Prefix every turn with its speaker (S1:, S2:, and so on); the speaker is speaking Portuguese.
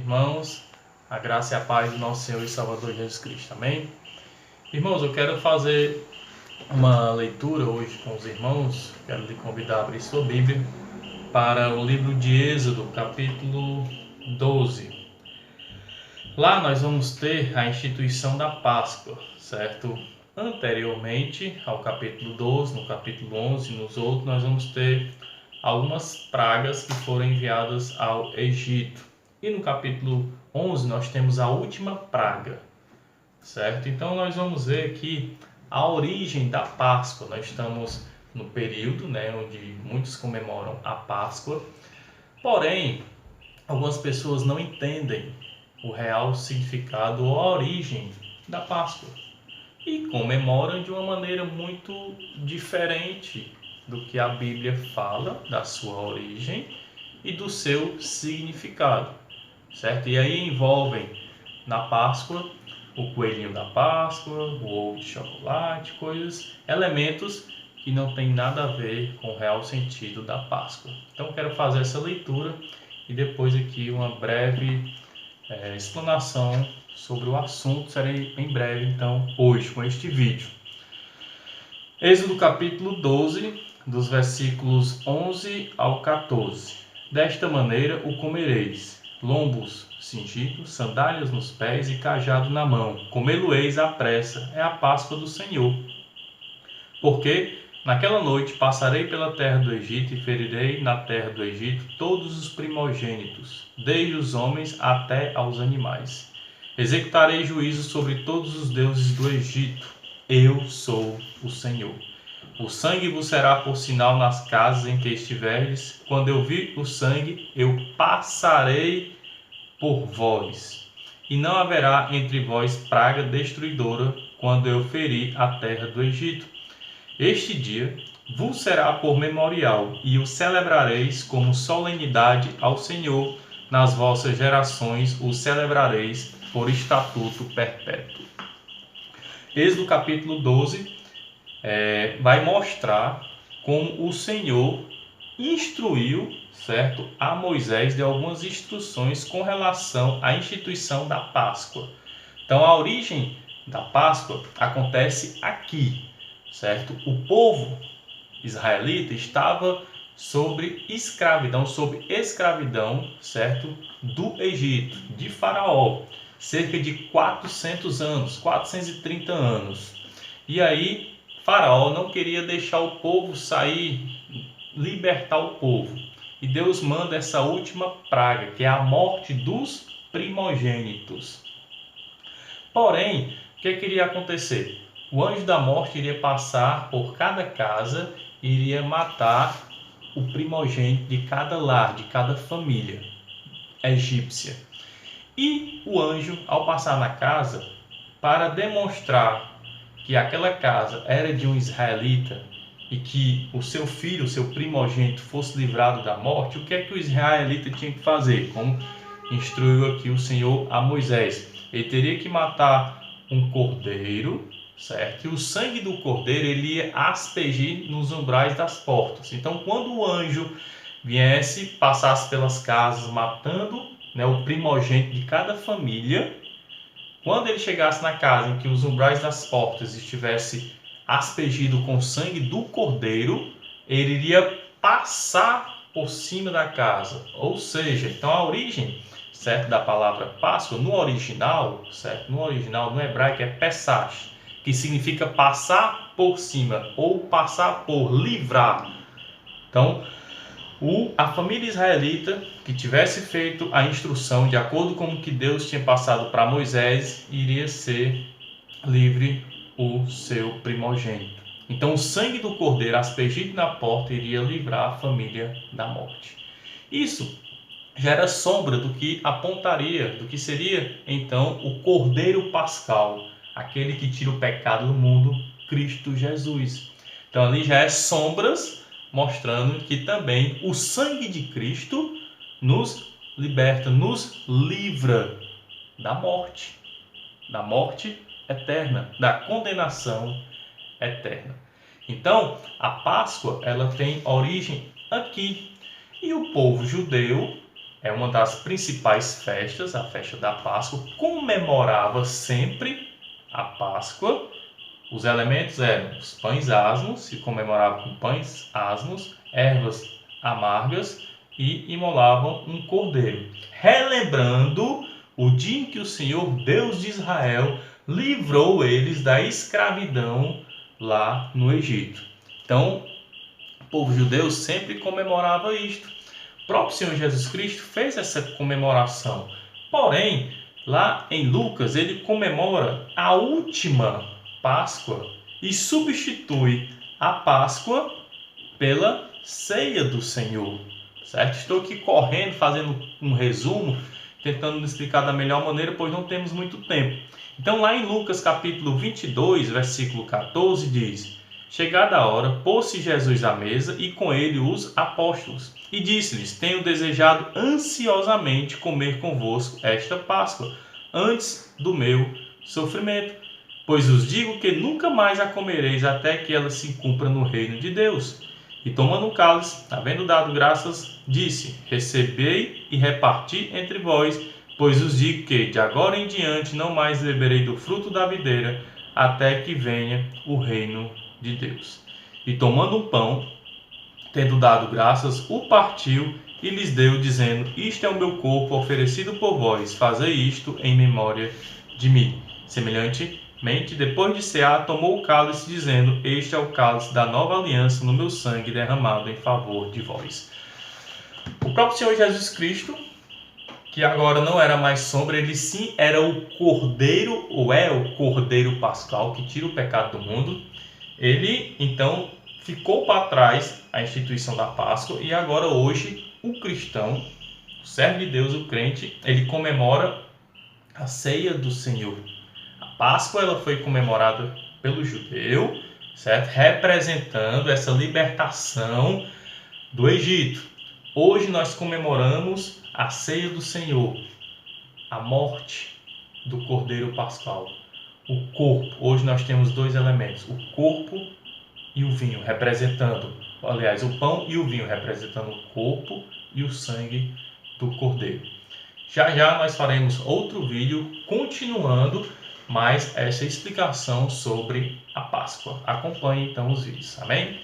S1: irmãos, a graça e a paz do nosso Senhor e Salvador Jesus Cristo, amém? Irmãos, eu quero fazer uma leitura hoje com os irmãos, quero lhe convidar a abrir sua Bíblia para o livro de Êxodo, capítulo 12. Lá nós vamos ter a instituição da Páscoa, certo? Anteriormente ao capítulo 12, no capítulo 11 e nos outros, nós vamos ter algumas pragas que foram enviadas ao Egito. E no capítulo 11 nós temos a última praga, certo? Então nós vamos ver aqui a origem da Páscoa. Nós estamos no período, onde muitos comemoram a Páscoa. Porém, algumas pessoas não entendem o real significado ou a origem da Páscoa e comemoram de uma maneira muito diferente do que a Bíblia fala da sua origem e do seu significado, certo? E aí envolvem na Páscoa o coelhinho da Páscoa, o ovo de chocolate, elementos que não tem nada a ver com o real sentido da Páscoa. Então quero fazer essa leitura e depois aqui uma breve explanação sobre o assunto. Serei em breve então hoje com este vídeo. Êxodo capítulo 12, dos versículos 11 ao 14. Desta maneira o comereis: lombos cingidos, sandálias nos pés e cajado na mão. Comê-lo-eis à pressa, é a Páscoa do Senhor. Porque naquela noite passarei pela terra do Egito e ferirei na terra do Egito todos os primogênitos, desde os homens até aos animais. Executarei juízo sobre todos os deuses do Egito. Eu sou o Senhor. O sangue vos será por sinal nas casas em que estiverdes. Quando eu vir o sangue, eu passarei por vós. E não haverá entre vós praga destruidora quando eu ferir a terra do Egito. Este dia vos será por memorial, e o celebrareis como solenidade ao Senhor. Nas vossas gerações o celebrareis por estatuto perpétuo. Êxodo capítulo 12 vai mostrar como o Senhor instruiu, certo, a Moisés de algumas instruções com relação à instituição da Páscoa. Então a origem da Páscoa acontece aqui, certo? O povo israelita estava sob escravidão, certo, do Egito, de Faraó, cerca de 400 anos, 430 anos. E aí Faraó não queria deixar o povo sair, libertar o povo. E Deus manda essa última praga, que é a morte dos primogênitos. Porém, o que iria acontecer? O anjo da morte iria passar por cada casa e iria matar o primogênito de cada lar, de cada família egípcia. E o anjo, ao passar na casa, para demonstrar que aquela casa era de um israelita e que o seu filho, o seu primogênito, fosse livrado da morte, o que é que o israelita tinha que fazer? Como instruiu aqui o Senhor a Moisés. Ele teria que matar um cordeiro, certo? E o sangue do cordeiro ele ia aspergir nos umbrais das portas. Então, quando o anjo viesse, passasse pelas casas matando o primogênito de cada família, quando ele chegasse na casa em que os umbrais das portas estivesse aspergido com o sangue do cordeiro, ele iria passar por cima da casa. Ou seja, então a origem, certo, da palavra Páscoa, no original, certo, no hebraico é Pesach, que significa passar por cima ou passar por livrar. Então, a família israelita que tivesse feito a instrução de acordo com o que Deus tinha passado para Moisés, iria ser livre o seu primogênito. Então o sangue do cordeiro aspergido na porta iria livrar a família da morte. Isso já era sombra do que apontaria, do que seria então o Cordeiro Pascal, aquele que tira o pecado do mundo, Cristo Jesus. Então ali já é sombras mostrando que também o sangue de Cristo nos liberta, nos livra da morte eterna, da condenação eterna. Então, a Páscoa ela tem origem aqui. E o povo judeu é uma das principais festas, a festa da Páscoa, comemorava sempre a Páscoa. Os elementos eram os pães asmos, se comemorava com pães asmos, ervas amargas e imolavam um cordeiro, relembrando o dia em que o Senhor Deus de Israel livrou eles da escravidão lá no Egito. Então, o povo judeu sempre comemorava isto. O próprio Senhor Jesus Cristo fez essa comemoração. Porém, lá em Lucas, ele comemora a última Páscoa e substitui a Páscoa pela ceia do Senhor. Certo? Estou aqui correndo, fazendo um resumo, tentando explicar da melhor maneira, pois não temos muito tempo. Então, lá em Lucas capítulo 22, versículo 14, diz: Chegada a hora, pôs-se Jesus à mesa e com ele os apóstolos. E disse-lhes: Tenho desejado ansiosamente comer convosco esta Páscoa, antes do meu sofrimento. Pois os digo que nunca mais a comereis até que ela se cumpra no reino de Deus. E tomando um cálice, havendo dado graças, disse: Recebei e reparti entre vós, pois os digo que de agora em diante não mais beberei do fruto da videira, até que venha o reino de Deus. E tomando um pão, tendo dado graças, o partiu e lhes deu, dizendo: Isto é o meu corpo oferecido por vós, fazei isto em memória de mim. Semelhantemente, depois de cear, tomou o cálice, dizendo: Este é o cálice da nova aliança no meu sangue derramado em favor de vós. O próprio Senhor Jesus Cristo, que agora não era mais sombra, ele sim era o Cordeiro, ou é o Cordeiro Pascal, que tira o pecado do mundo. Ele, então, ficou para trás a instituição da Páscoa e agora hoje o cristão, o servo de Deus, o crente, ele comemora a ceia do Senhor. A Páscoa ela foi comemorada pelo judeu, certo? Representando essa libertação do Egito. Hoje nós comemoramos a ceia do Senhor, a morte do Cordeiro Pascal, o corpo. Hoje nós temos dois elementos, o corpo e o vinho, representando, aliás, o pão e o vinho, representando o corpo e o sangue do Cordeiro. Já já nós faremos outro vídeo continuando mais essa explicação sobre a Páscoa. Acompanhe então os vídeos, amém?